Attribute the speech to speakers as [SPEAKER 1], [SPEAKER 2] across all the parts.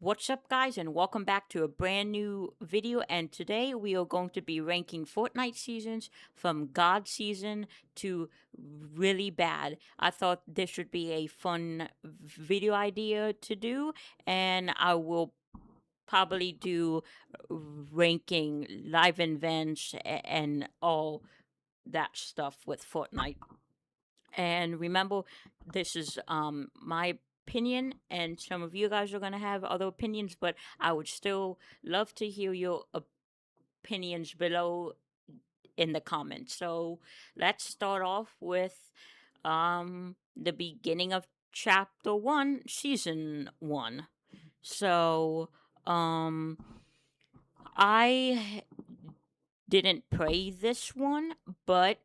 [SPEAKER 1] What's up, guys, and welcome back to a brand new video. And today we are going to be ranking Fortnite seasons from God season to really bad. I thought this would be a fun video idea to do, and I will probably do ranking live events and all that stuff with Fortnite. And remember, this is my opinion, and some of you guys are going to have other opinions, but I would still love to hear your opinions below in the comments. So let's start off with the beginning of chapter 1, season 1. So um I didn't play this one, but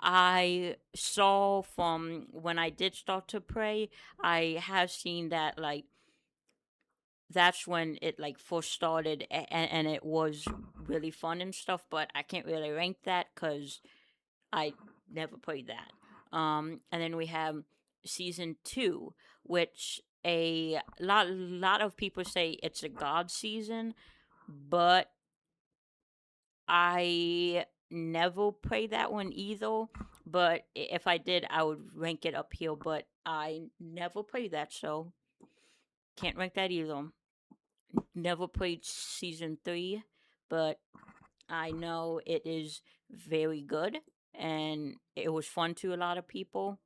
[SPEAKER 1] I saw from when I did start to pray, I have seen that like that's when it like first started, and it was really fun and stuff. But I can't really rank that because I never played that. And then we have season 2, which a lot of people say it's a God season, but I never played that one either. But if I did, I would rank it up here. But I never played that, so can't rank that either. Never played season 3, but I know it is very good and it was fun to a lot of people.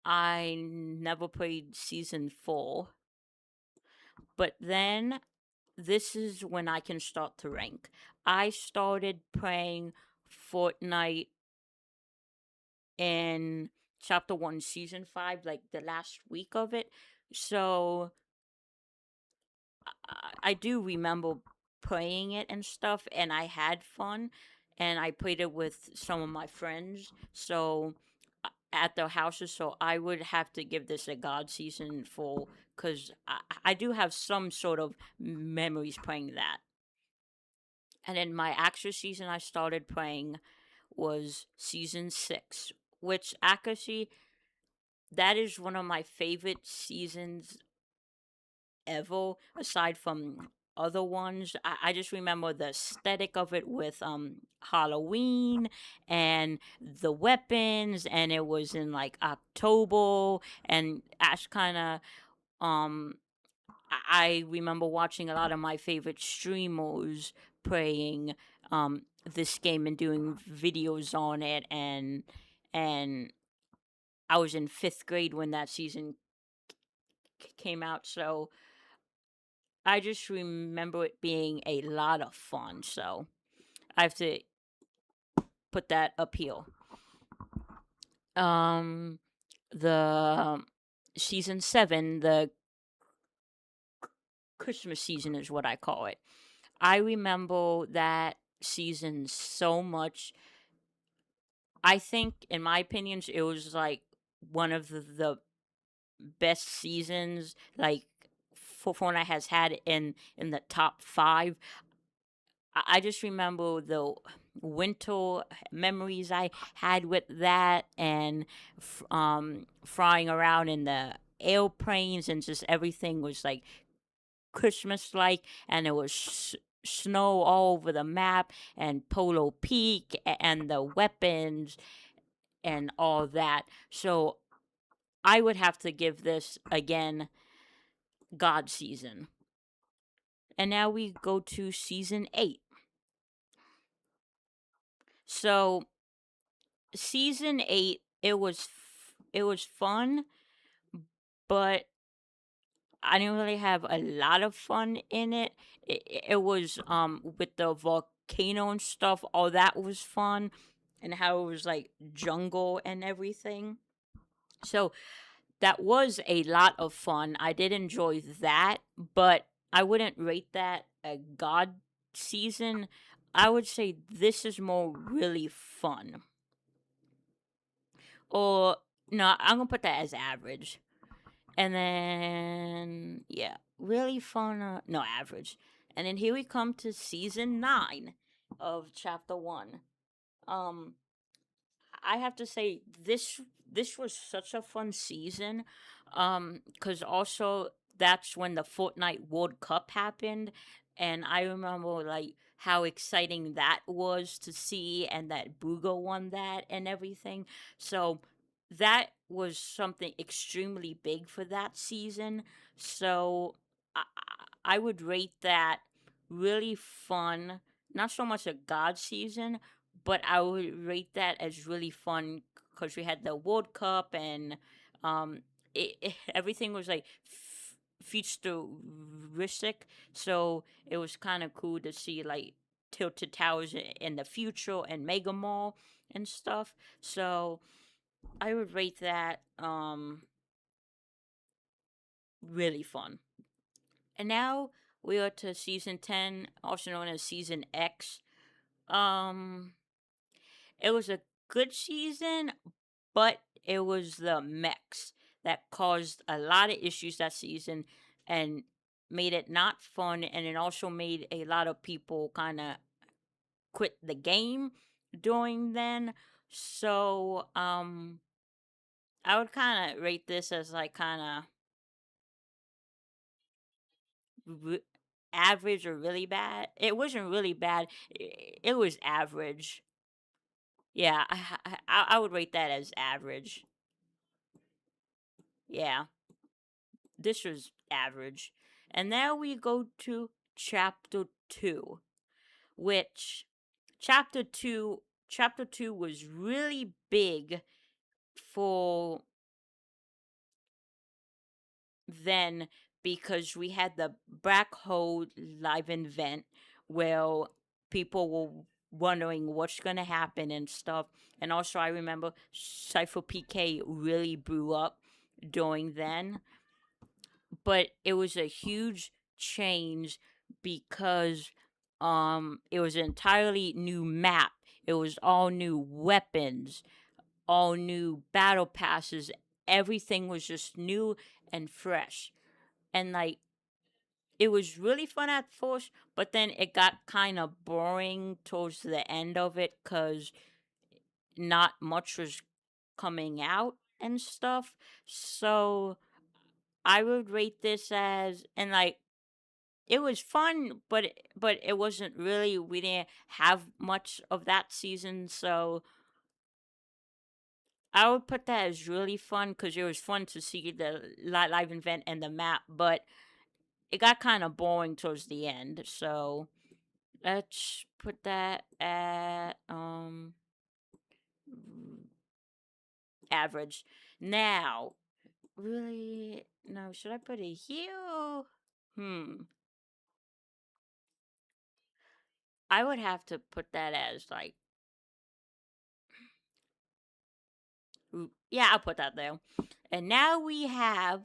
[SPEAKER 1] I never played season 4, but then this is when I can start to rank. I started playing Fortnite in chapter 1, season 5, like the last week of it. So I do remember playing it and stuff, and I had fun, and I played it with some of my friends. So at their houses, so I would have to give this a God season for because I do have some sort of memories playing that. And then my actual season I started playing was season 6, which actually that is one of my favorite seasons ever, aside from other ones. I just remember the aesthetic of it with Halloween and the weapons, and it was in like October, and Ash kind of um I remember watching a lot of my favorite streamers playing this game and doing videos on it, and I was in 5th grade when that season came out, so I just remember it being a lot of fun. So I have to put that up here. Um, the season 7, the Christmas season is what I call it. I remember that season so much. I think, in my opinions, it was like one of the best seasons like Fortnite has had in the top 5. I just remember the winter memories I had with that, and flying around in the airplanes, and just everything was like Christmas like, and there was snow all over the map, and Polo Peak, and the weapons, and all that. So I would have to give this again God season. And now we go to season 8. So season 8, it was fun, but I didn't really have a lot of fun in it. It was with the volcano and stuff. All that was fun, and how it was like jungle and everything. So that was a lot of fun. I did enjoy that, but I wouldn't rate that a God season. I would say this is more really fun. Or no, I'm gonna put that as average. And then yeah, really fun. No, average. And then here we come to season 9 of chapter 1. Um, I have to say this was such a fun season. Because also that's when the Fortnite World Cup happened. And I remember like how exciting that was to see, and that Booga won that and everything. So that was something extremely big for that season. So I would rate that really fun. Not so much a God season, but I would rate that as really fun because we had the World Cup, and um, everything was like futuristic. So it was kind of cool to see like Tilted Towers in the future and Mega Mall and stuff. So I would rate that really fun. And now we are to season 10, also known as season X. Um it was a good season, but it was the mechs that caused a lot of issues that season and made it not fun, and it also made a lot of people kind of quit the game during then. So I would kind of rate this as like kind of average or really bad. It wasn't really bad. It was average. Yeah, I would rate that as average. Yeah, this was average. And now we go to chapter 2, which chapter 2 was really big for then, because we had the black hole live event where people were wondering what's going to happen and stuff. And also I remember Cypher PK really blew up during then, but it was a huge change because it was an entirely new map. It was all new weapons, all new battle passes. Everything was just new and fresh. And like it was really fun at first, but then it got kind of boring towards the end of it cuz not much was coming out and stuff. So I would rate this as, and like it was fun, but it wasn't really, we didn't have much of that season, so I would put that as really fun because it was fun to see the live event and the map, but it got kind of boring towards the end. So let's put that at average. Now, really, no, should I put it here? Hmm. I would have to put that as like, yeah, I'll put that there. And now we have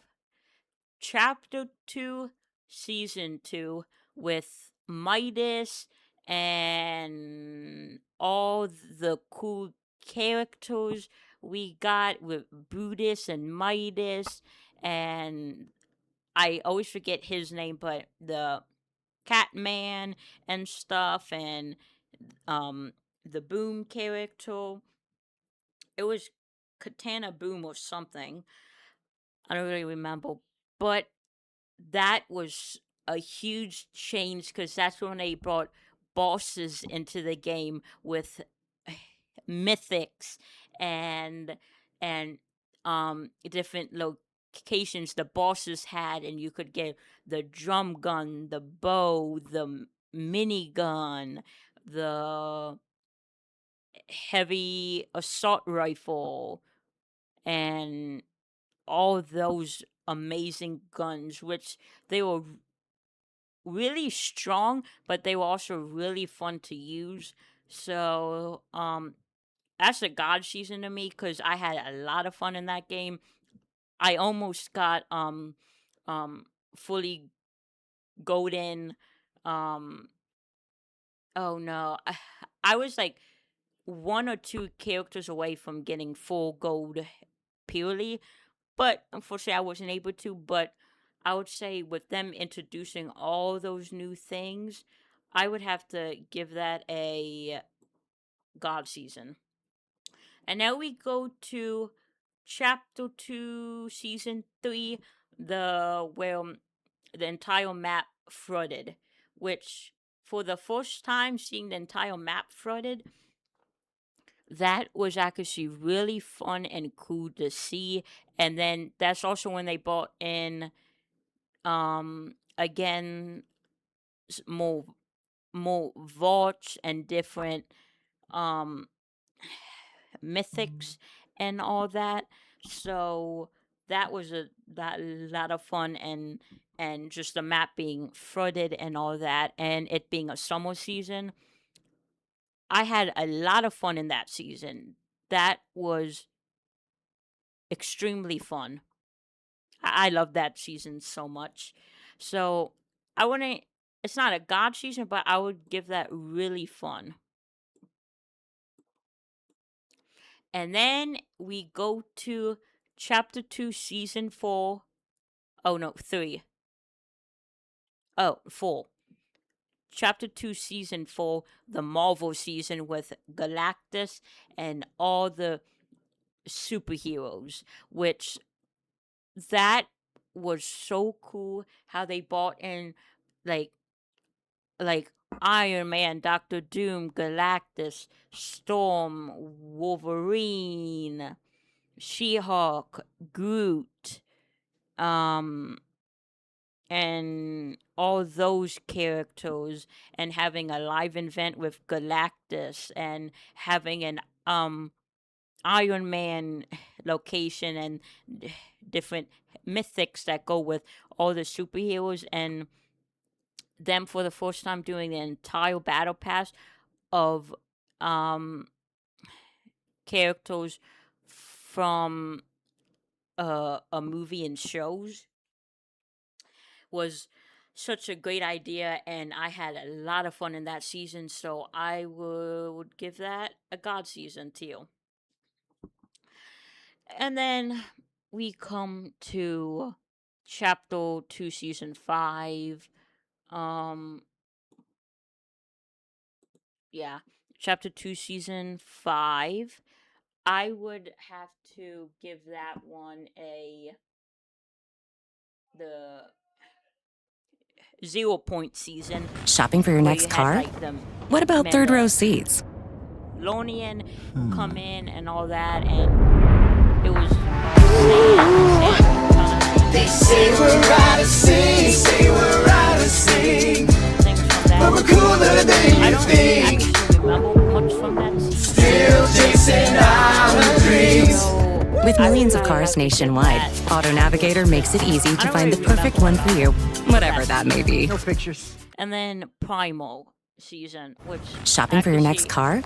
[SPEAKER 1] chapter 2, season 2, with Midas and all the cool characters we got with Brutus and Midas, and I always forget his name, but the Catman and stuff, and um the Boom character. It was Katana Boom or something. I don't really remember, but that was a huge change because that's when they brought bosses into the game with mythics and and different locations the bosses had, and you could get the drum gun, the bow, the mini gun, the heavy assault rifle, and all those amazing guns, which they were really strong, but they were also really fun to use. So, that's a god season to me because I had a lot of fun in that game. I almost got um fully golden. Um, oh no, I was like one or two characters away from getting full gold purely, but unfortunately I wasn't able to. But I would say with them introducing all those new things, I would have to give that a god season. And now we go to chapter 2, season 3, the where the entire map flooded, which for the first time seeing the entire map flooded, that was actually really fun and cool to see. And then that's also when they brought in again more vaults and different um mythics and all that. So that was that lot of fun, and just the map being flooded and all that, and it being a summer season. I had a lot of fun in that season. That was extremely fun. I love that season so much. So I wouldn't. It's not a god season, but I would give that really fun. And then we go to chapter 2, season 4. Oh, no, 3. Oh, 4. Chapter 2, season 4, the Marvel season with Galactus and all the superheroes, which that was so cool how they brought in like like Iron Man, Doctor Doom, Galactus, Storm, Wolverine, She-Hulk, Groot, um, and all those characters, and having a live event with Galactus, and having an Iron Man location, and different mythics that go with all the superheroes, and them for the first time doing the entire battle pass of um characters from a movie and shows was such a great idea, and I had a lot of fun in that season, so I would give that a god season too. And then we come to chapter 2, season 5. um yeah, chapter 2, season 5. I would have to give that one the 0 point season.
[SPEAKER 2] Shopping for your
[SPEAKER 1] where
[SPEAKER 2] next
[SPEAKER 1] you had
[SPEAKER 2] car?
[SPEAKER 1] like the
[SPEAKER 2] What about third row seats?
[SPEAKER 1] Lonian come in and all that, and it was sad.
[SPEAKER 3] They say we're out of sync, say we're out of sync,
[SPEAKER 1] Things from that.
[SPEAKER 3] but we're cooler than
[SPEAKER 1] I
[SPEAKER 3] you
[SPEAKER 1] don't
[SPEAKER 3] think.
[SPEAKER 1] actually remember much from that season.
[SPEAKER 3] Still chasing our dreams.
[SPEAKER 1] So
[SPEAKER 2] With
[SPEAKER 1] I would
[SPEAKER 2] millions of
[SPEAKER 1] really have
[SPEAKER 2] cars
[SPEAKER 1] to give
[SPEAKER 2] nationwide,
[SPEAKER 1] that-
[SPEAKER 2] Auto Navigator makes it easy to
[SPEAKER 1] don't
[SPEAKER 2] find the
[SPEAKER 1] really
[SPEAKER 2] perfect one
[SPEAKER 1] remember
[SPEAKER 2] for you, whatever that may be.
[SPEAKER 4] No pictures.
[SPEAKER 1] And then Primal season, which
[SPEAKER 2] Shopping for your next car?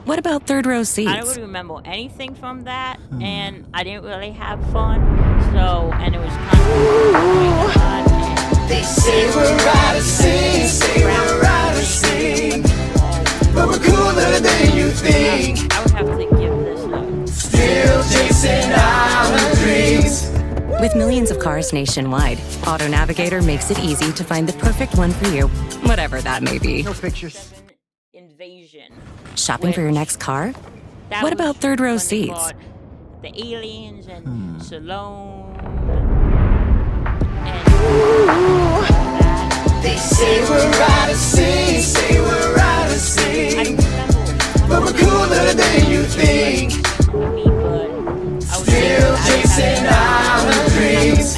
[SPEAKER 2] What about third row
[SPEAKER 1] I don't
[SPEAKER 2] seats?
[SPEAKER 1] really remember anything from that, and I didn't really have fun. So, and it was kind of
[SPEAKER 3] They say we're out of sync, say we're out of sync, but we're cooler than you think.
[SPEAKER 1] I would have to give this a
[SPEAKER 3] Still chasing our dreams.
[SPEAKER 2] With millions of cars nationwide, Auto Navigator makes it easy to find the perfect one for you, whatever that may be.
[SPEAKER 4] No pictures.
[SPEAKER 1] 7 Invasion.
[SPEAKER 2] Shopping for your next car?
[SPEAKER 1] That
[SPEAKER 2] What
[SPEAKER 1] was
[SPEAKER 2] about third row
[SPEAKER 1] when they
[SPEAKER 2] seats?
[SPEAKER 1] brought the aliens and Salome and that.
[SPEAKER 3] They say we're out of sync, say we're out of
[SPEAKER 1] I
[SPEAKER 3] sync,
[SPEAKER 1] don't remember.
[SPEAKER 3] but we're cooler than you think. Still chasing our dreams.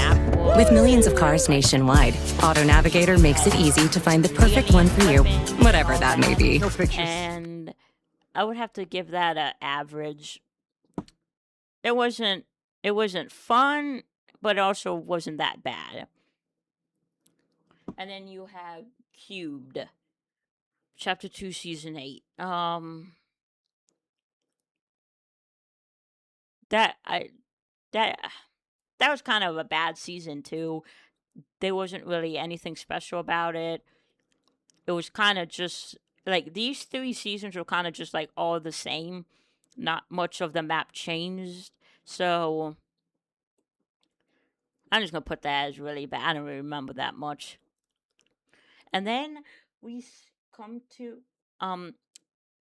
[SPEAKER 2] With millions of cars nationwide, Auto Navigator makes it easy to find the perfect one for you, whatever that may be.
[SPEAKER 4] No pictures.
[SPEAKER 1] And I would have to give that a average. It wasn't fun, but also wasn't that bad. And then you have Cubed. Chapter 2, season 8. That was kind of a bad season too. There wasn't really anything special about it. It was kind of just like these 3 seasons were kind of just like all the same. Not much of the map changed. So I'm just gonna put that as really bad. I don't really remember that much. And then we come to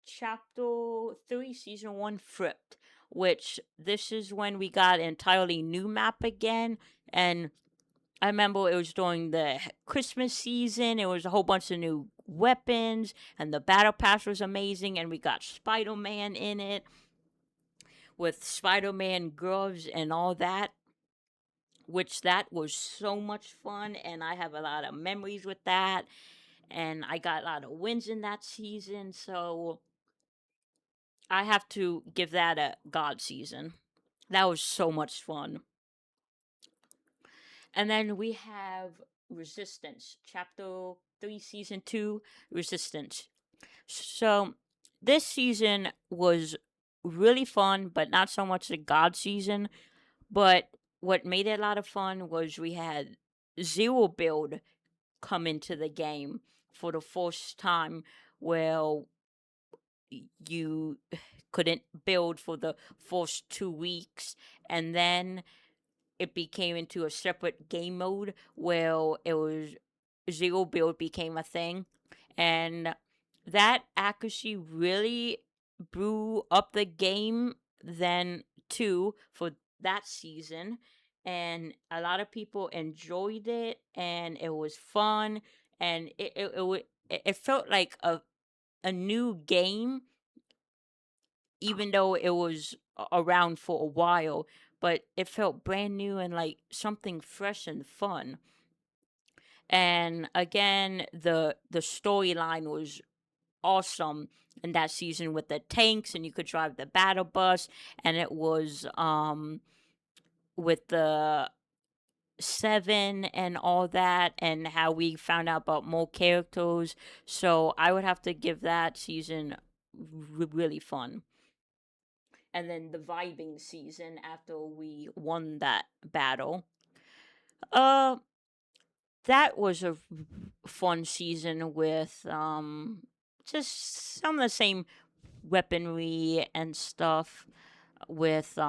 [SPEAKER 1] chapter 3, season 1, Flipped, which this is when we got an entirely new map again, and I remember it was during the Christmas season. It was a whole bunch of new weapons, and the battle pass was amazing. And we got Spider Man in it with Spider Man gloves and all that, which that was so much fun. And I have a lot of memories with that. And I got a lot of wins in that season. So I have to give that a God season. That was so much fun. And then we have Resistance, Chapter 3, Season 2, Resistance. So this season was really fun, but not so much the God season. But what made it a lot of fun was we had Zero Build come into the game for the first time. Well, you couldn't build for the first 2 weeks, and then it became into a separate game mode where it was zero build became a thing, and that accuracy really blew up the game then too for that season, and a lot of people enjoyed it, and it was fun, and it felt like a new game, even though it was around for a while, but it felt brand new and like something fresh and fun. And again, the storyline was awesome in that season with the tanks, and you could drive the battle bus, and it was with the seven and all that, and how we found out about more characters. So I would have to give that season really fun. And then the vibing season after we won that battle. Uh, that was a fun season with just some of the same weaponry and stuff. With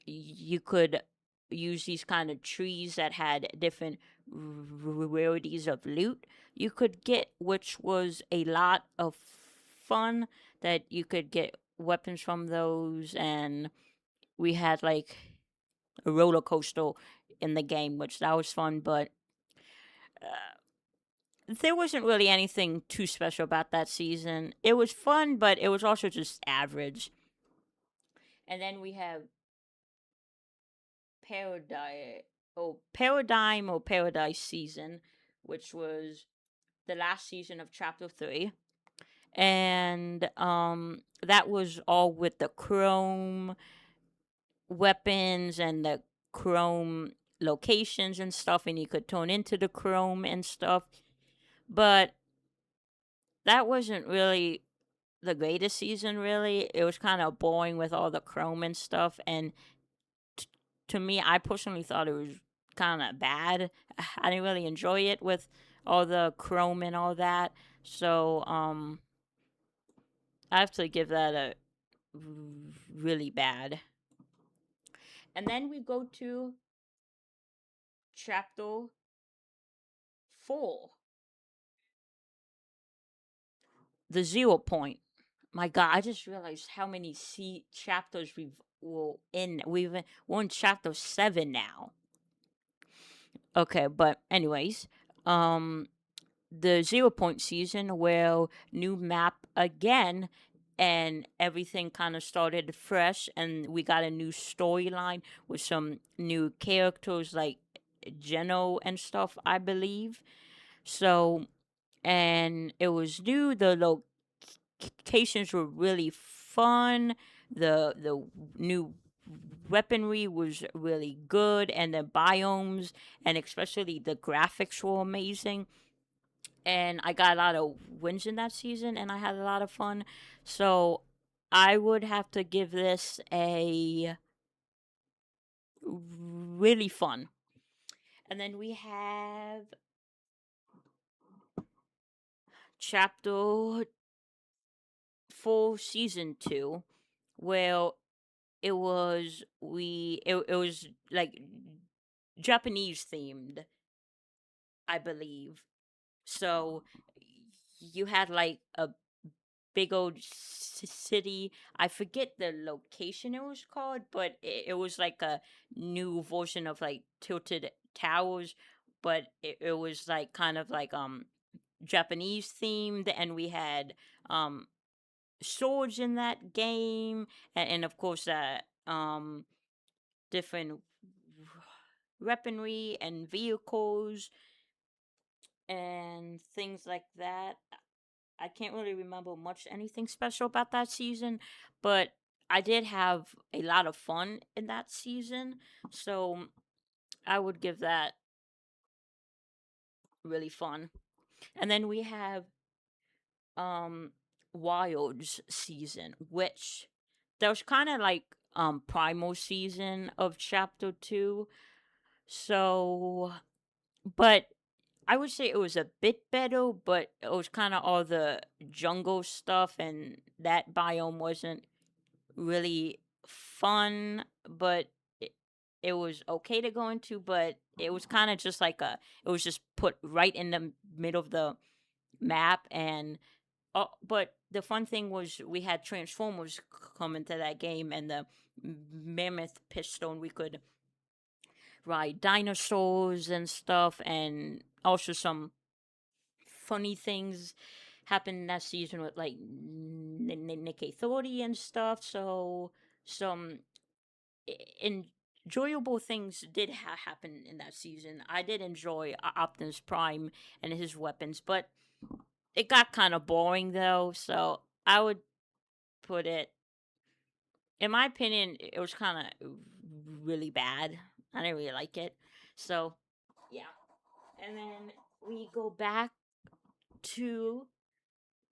[SPEAKER 1] you could use these kind of trees that had different rarities of loot you could get, which was a lot of fun. That you could get weapons from those, and we had like a roller coaster in the game, which that was fun. But there wasn't really anything too special about that season. It was fun, but it was also just average. And then we have Paradise, Paradigm or Paradise season, which was the last season of Chapter 3. And that was all with the Chrome weapons and the Chrome locations and stuff, and you could turn into the Chrome and stuff. But that wasn't really the greatest season, really. It was kind of boring with all the Chrome and stuff, and t- to me, I personally thought it was kind of bad. I didn't really enjoy it with all the Chrome and all that. So, I have to give that a really bad. And then we go to chapter 4, the 0 point. My God, I just realized how many chapters we're in. We're in chapter 7 now. Okay, but anyways, um, the 0 point season where new map again, and everything kind of started fresh, and we got a new storyline with some new characters like Geno and stuff, I believe. So, and it was new. The locations were really fun. The new weaponry was really good, and the biomes, and especially the graphics were amazing. And I got a lot of wins in that season, and I had a lot of fun. So I would have to give this a really fun. And then we have chapter 4, season 2, where it was like Japanese themed, I believe. So you had like a big old city. I forget the location it was called, but it was like a new version of like Tilted towers, but it was like kind of like Japanese themed, and we had um swords in that game, and of course different weaponry and vehicles and things like that. I can't really remember much anything special about that season, but I did have a lot of fun in that season. So I would give that really fun. And then we have um Wilds season, which that was kind of like primal season of chapter 2. So but I would say it was a bit better, but it was kind of all the jungle stuff, and that biome wasn't really fun, but it was okay to go into, but it was kind of just like it was just put right in the middle of the map. And but the fun thing was we had Transformers come into that game, and the Mammoth Piston. We could ride dinosaurs and stuff, and also some funny things happened in that season with like Nick 30 and stuff. So some enjoyable things did happen in that season. I did enjoy Optimus Prime and his weapons, but it got kind of boring though. So I would put it, in my opinion, it was kind of really bad. I didn't really like it. So yeah, and then we go back to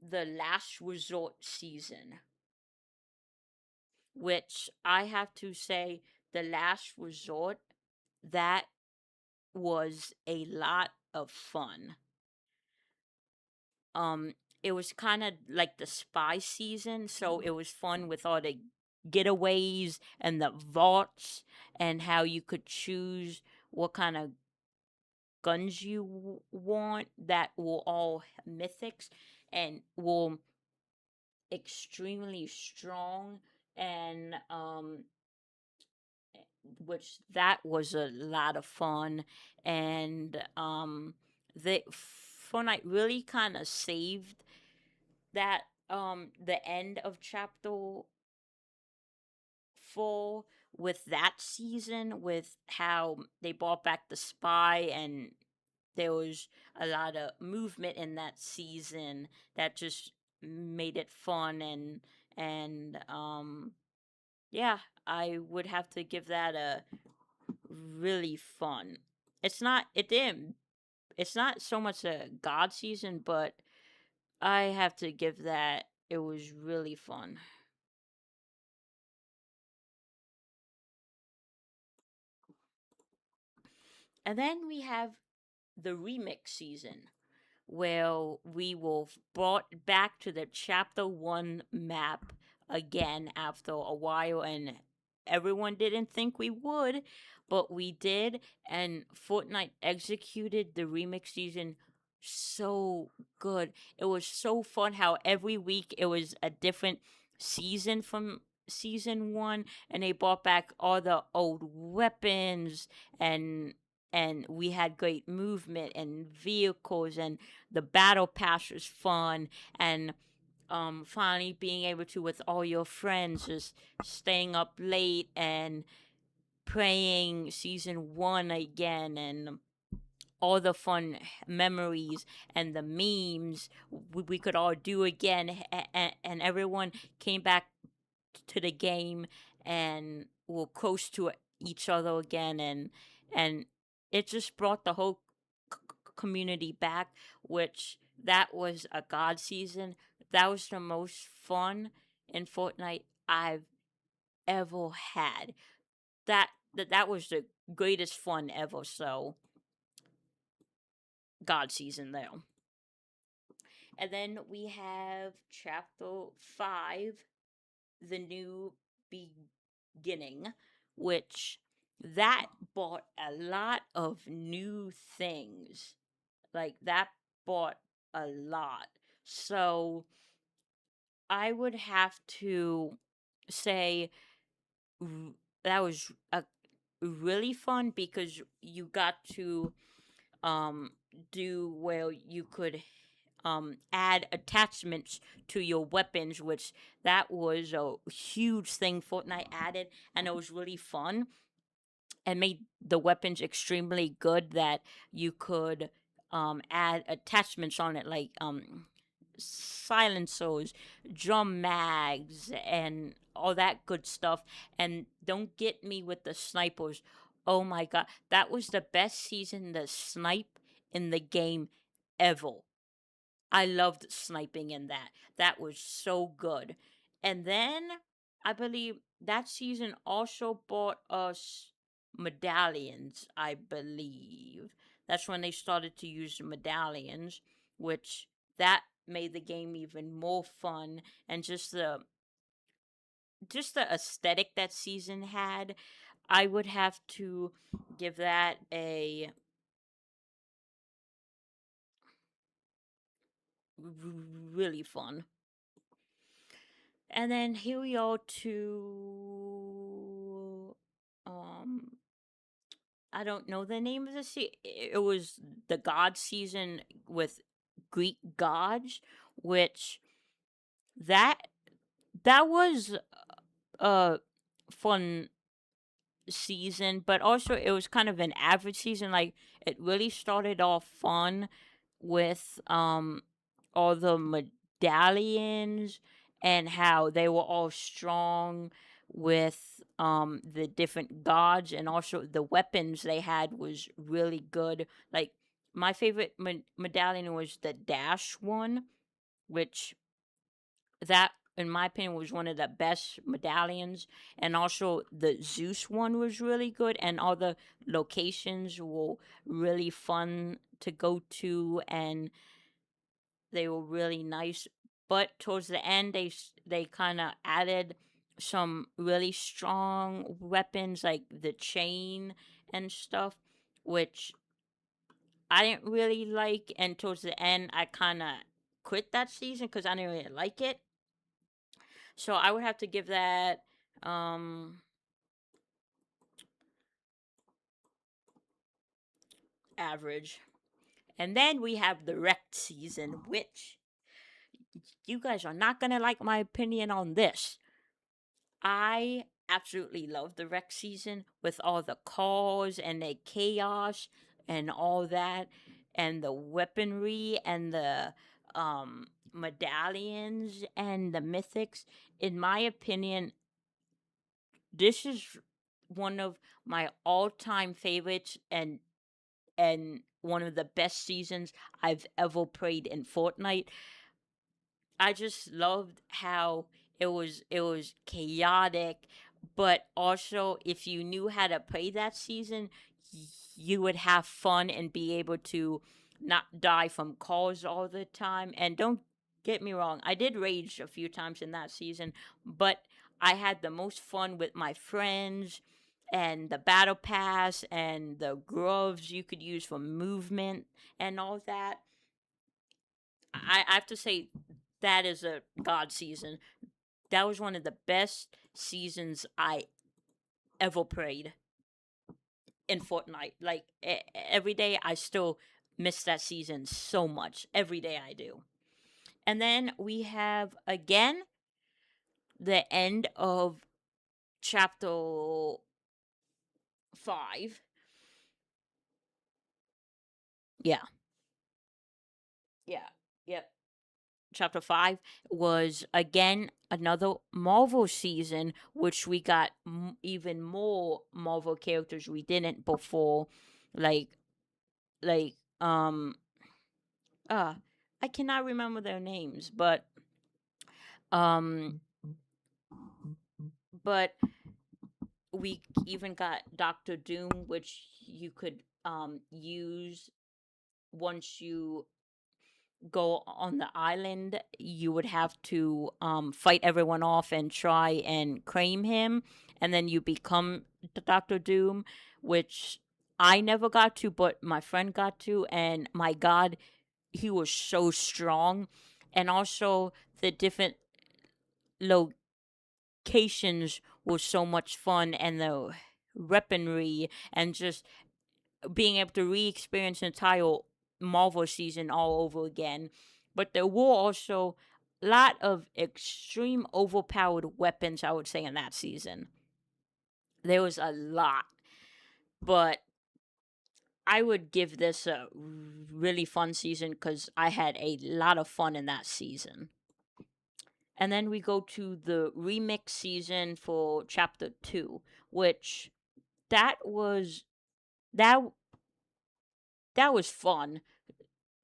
[SPEAKER 1] the last resort season, which I have to say, the last resort, that was a lot of fun. Um, it was kind of like the spy season, so it was fun with all the getaways and the vaults, and how you could choose what kind of guns you want that will all mythics and will extremely strong. And which that was a lot of fun. And the Fortnite really kind of saved that the end of chapter 4 with that season, with how they brought back the spy, and there was a lot of movement in that season that just made it fun. And yeah, I would have to give that a really fun. It's not so much a god season, but I have to give that, it was really fun. And then we have the remix season, where we will brought back to the chapter 1 map again after a while, and everyone didn't think we would, but we did. And Fortnite executed the remix season so good. It was so fun how every week it was a different season from season 1, and they brought back all the old weapons, and we had great movement and vehicles, and the battle pass was fun. And finally being able to, with all your friends, just staying up late and playing season 1 again, and all the fun memories and the memes we could all do again. And everyone came back to the game and were close to each other again. And it just brought the whole community back, which that was a god season. That was the most fun in Fortnite I've ever had. That was the greatest fun ever. So god season there. And then we have chapter 5, the new beginning, which that bought a lot of new things. Like that bought a lot. So I would have to say that was a really fun because you got to um do where you could add attachments to your weapons, which that was a huge thing Fortnite added, and it was really fun and made the weapons extremely good that you could add attachments on it, like silencers, drum mags, and all that good stuff. And don't get me with the snipers. Oh my god, that was the best season to snipe in the game ever. I loved sniping in that. That was so good. And then I believe that season also bought us medallions, I believe. That's when they started to use the medallions, which that made the game even more fun, and just the aesthetic that season had. I would have to give that a really fun. And then here we are to I don't know the name of the it was the God season with Greek gods, which that that was a fun season, but also it was kind of an average season. Like, it really started off fun with all the medallions and how they were all strong with the different gods, and also the weapons they had was really good. Like, my favorite medallion was the dash one, which that in my opinion was one of the best medallions. And also the Zeus one was really good, and all the locations were really fun to go to, and they were really nice. But towards the end, they kind of added some really strong weapons like the chain and stuff, which I didn't really like. And towards the end, I kind of quit that season because I didn't really like it. So I would have to give that average. And then we have the wrecked season, which you guys are not gonna like my opinion on this. I absolutely love the wreck season with all the cars and the chaos and all that, and the weaponry and the medallions and the mythics. In my opinion, this is one of my all-time favorites, and one of the best seasons I've ever played in Fortnite. I just loved how it was chaotic, but also if you knew how to play that season, you would have fun and be able to not die from calls all the time. And don't get me wrong, I did rage a few times in that season, but I had the most fun with my friends, and the battle pass and the gloves you could use for movement and all that. I have to say that is a god season. That was one of the best seasons I ever played in Fortnite. Like, every day I still miss that season so much. Every day I do. And then we have again the end of chapter 5. Yeah. Yeah. Yep. Chapter 5 was again another Marvel season, which we got even more Marvel characters we didn't before, like like uh I cannot remember their names, um but we even got Doctor Doom, which you could use once you go on the island. You would have to fight everyone off and try and claim him, and then you become Doctor Doom, which I never got to, but my friend got to, and my God, he was so strong. And also the different locations were so much fun, and the weaponry and just being able to re-experience an entire Marvel season all over again. But there were also a lot of extreme overpowered weapons, I would say, in that season. There was a lot, but I would give this a really fun season because I had a lot of fun in that season. And then we go to the remix season for chapter 2, which that was that that was fun,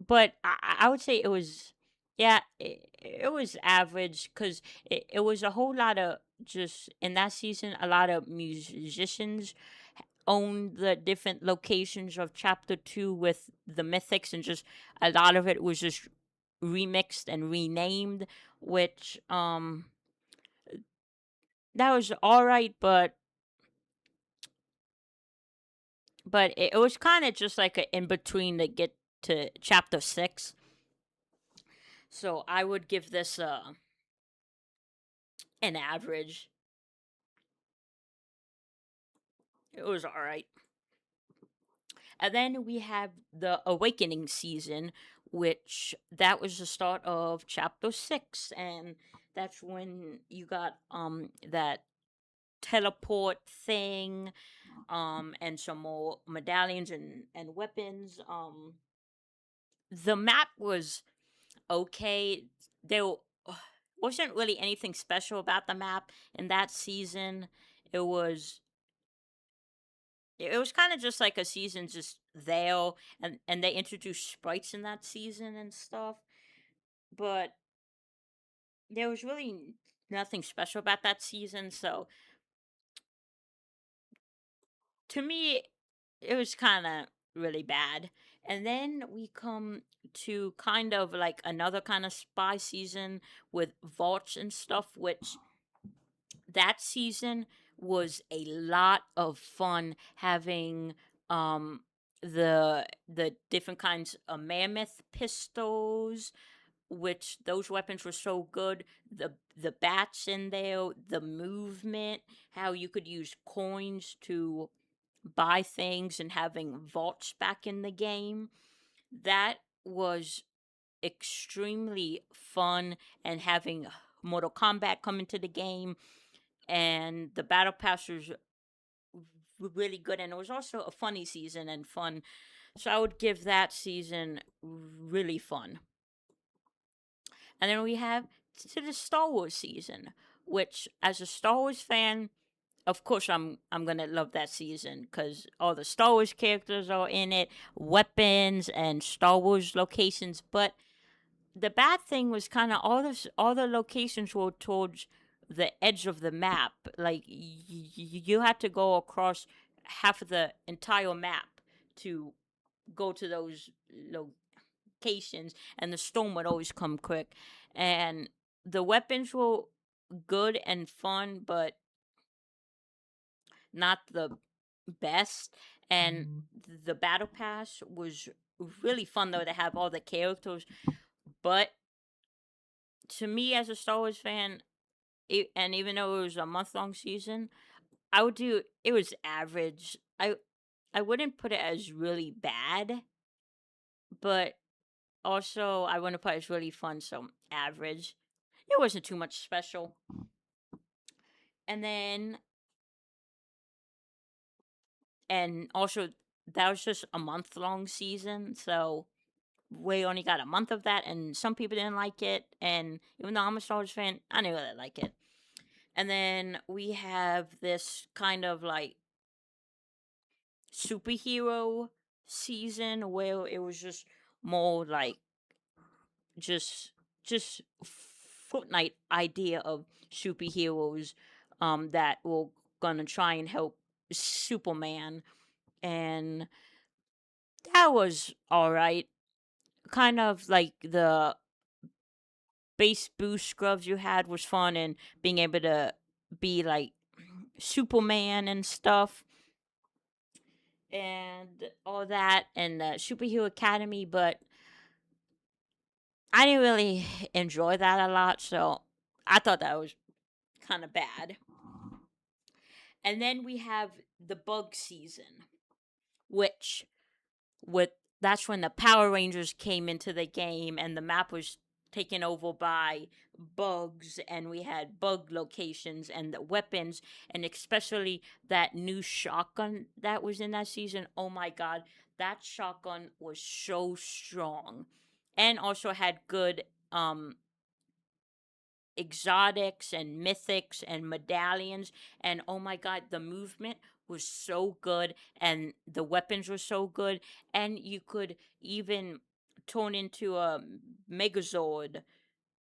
[SPEAKER 1] but I would say it was, yeah, it was average because it was a whole lot of, just in that season, a lot of musicians owned the different locations of chapter 2 with the mythics, and just a lot of it was just remixed and renamed, which that was all right, but it was kind of just like a in between to get to chapter 6. So I would give this an average. It was all right. And then we have the awakening season, which that was the start of chapter 6, and that's when you got that teleport thing, and some more medallions and weapons. The map was okay. There wasn't really anything special about the map in that season. It was it was kind of just like a season just there, and they introduced sprites in that season and stuff, but there was really nothing special about that season. So to me, it was kind of really bad. And then we come to kind of like another kind of spy season with vaults and stuff, which that season was a lot of fun, having um the different kinds of mammoth pistols, which those weapons were so good. The bats in there, the movement, how you could use coins to buy things, and having vaults back in the game. That was extremely fun, and having Mortal Kombat come into the game, and the battle pass was really good, and it was also a funny season and fun. So I would give that season really fun. And then we have to the Star Wars season, which, as a Star Wars fan, of course I'm gonna love that season because all the Star Wars characters are in it, weapons and Star Wars locations. But the bad thing was kind of all the locations were towards the edge of the map. Like you had to go across half of the entire map to go to those locations, and the storm would always come quick. And the weapons were good and fun, but not the best. And the battle pass was really fun though to have all the characters, but to me as a Star Wars fan, and even though it was a month-long season, I would do it was average. I wouldn't put it as really bad, but also I wouldn't put it as really fun, so average. It wasn't too much special. And then, and also, that was just a month-long season, so we only got a month of that, and some people didn't like it, and even though I'm a Star Wars fan, I didn't really like it. And then we have this kind of like superhero season where it was just more like just just fortnite idea of superheroes that were gonna try and help Superman, and that was all right. Kind of like the base boost scrubs you had was fun, and being able to be like Superman and stuff and all that, and Superhero Academy, but I didn't really enjoy that a lot, so I thought that was kind of bad. And then we have the bug season, which with that's when the Power Rangers came into the game and the map was taken over by bugs, and we had bug locations and the weapons, and especially that new shotgun that was in that season. Oh my god, that shotgun was so strong, and also had good um exotics and mythics and medallions. And oh my god, the movement was so good, and the weapons were so good, and you could even turn into a megazord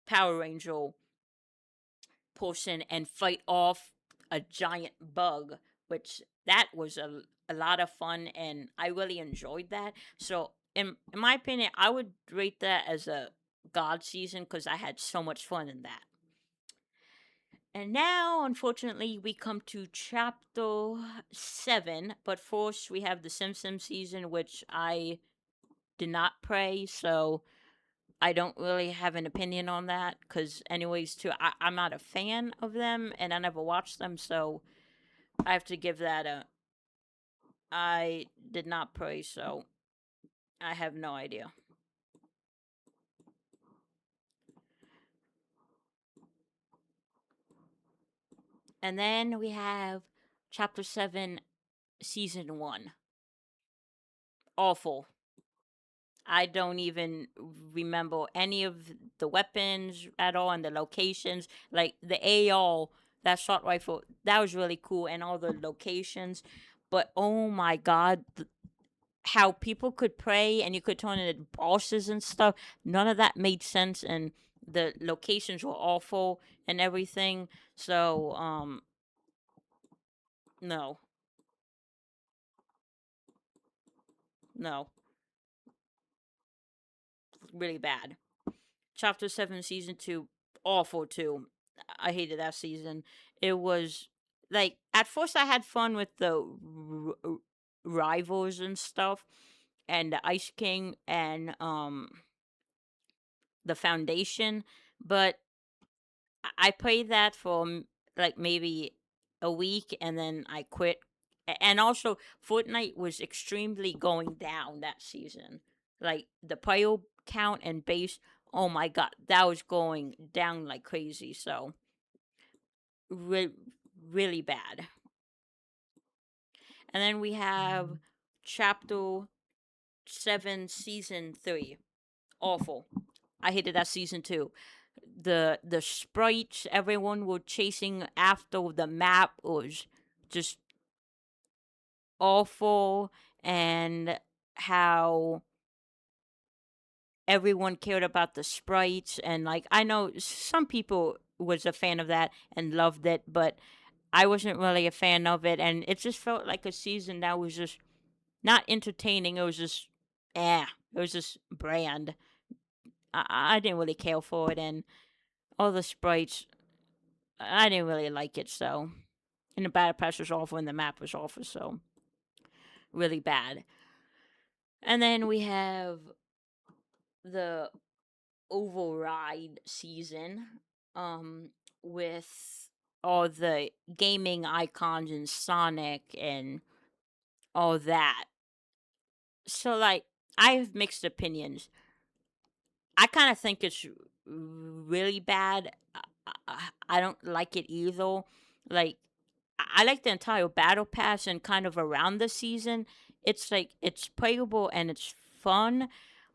[SPEAKER 1] Power Ranger person and fight off a giant bug, which that was a lot of fun, and I really enjoyed that. So in my opinion, I would rate that as a god season because I had so much fun in that. And now, unfortunately, we come to chapter 7. But first, we have the Simpsons season, which I did not pray. So I don't really have an opinion on that. Because, anyways, too, I'm not a fan of them and I never watched them. So I have to give that a. I did not pray. So I have no idea. And then we have chapter 7, season 1. Awful. I don't even remember any of the weapons at all and the locations. Like the AR, that shot rifle, that was really cool, and all the locations. But oh my god, how people could pray and you could turn into bosses and stuff, none of that made sense, and the locations were awful and everything. So, no, no, really bad. Chapter 7 season 2, awful too. I hated that season. It was like at first I had fun with the rivals and stuff, and the Ice King and the Foundation, but I played that for like maybe a week and then I quit. And also, Fortnite was extremely going down that season. Like the player count and base, oh my god, that was going down like crazy. So, re- really bad. And then we have chapter 7, season 3. Awful. I hated that season too. The sprites everyone were chasing after the map was just awful, and how everyone cared about the sprites, and like I know some people was a fan of that and loved it, but I wasn't really a fan of it, and it just felt like a season that was just not entertaining. It was just it was just brand. I didn't really care for it, and all the sprites I didn't really like it. So, and the battle pass was awful, and the map was awful. So, really bad. And then we have the override season, um, with all the gaming icons and Sonic and all that. So, like, I have mixed opinions. I kind of think it's really bad. I don't like it either. Like, I like the entire battle pass and kind of around the season. It's like it's playable and it's fun,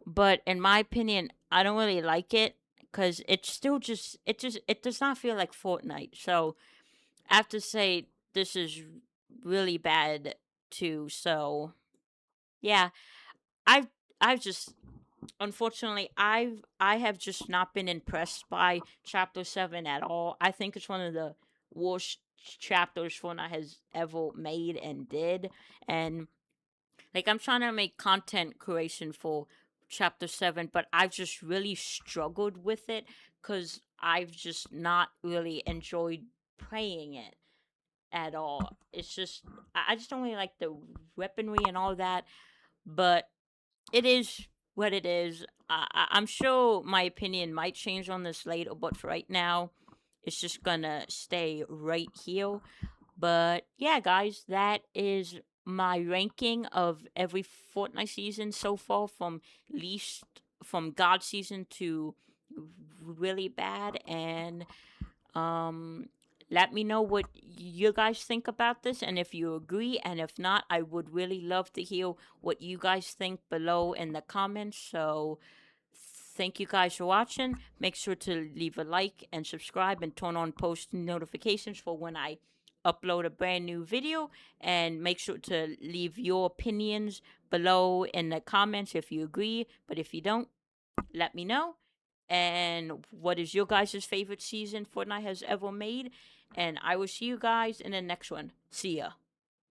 [SPEAKER 1] but in my opinion, I don't really like it because it's still just it does not feel like Fortnite. So I have to say this is really bad too. So yeah, I've I've just unfortunately I have just not been impressed by chapter 7 at all. I think it's one of the worst chapters Fortnite has ever made and did. And like I'm trying to make content creation for chapter 7, but I've just really struggled with it cuz I've just not really enjoyed playing it at all. It's just I just don't really like the weaponry and all that, but it is what it is. I'm sure my opinion might change on this later, but for right now, it's just gonna stay right here. But yeah, guys, that is my ranking of every Fortnite season so far, from God season to really bad. And um let me know what you guys think about this, and if you agree, and if not, I would really love to hear what you guys think below in the comments. So thank you guys for watching. Make sure to leave a like and subscribe and turn on post notifications for when I upload a brand new video. And make sure to leave your opinions below in the comments if you agree. But if you don't, let me know. And what is your guys' favorite season Fortnite has ever made? And I will see you guys in the next one. See ya.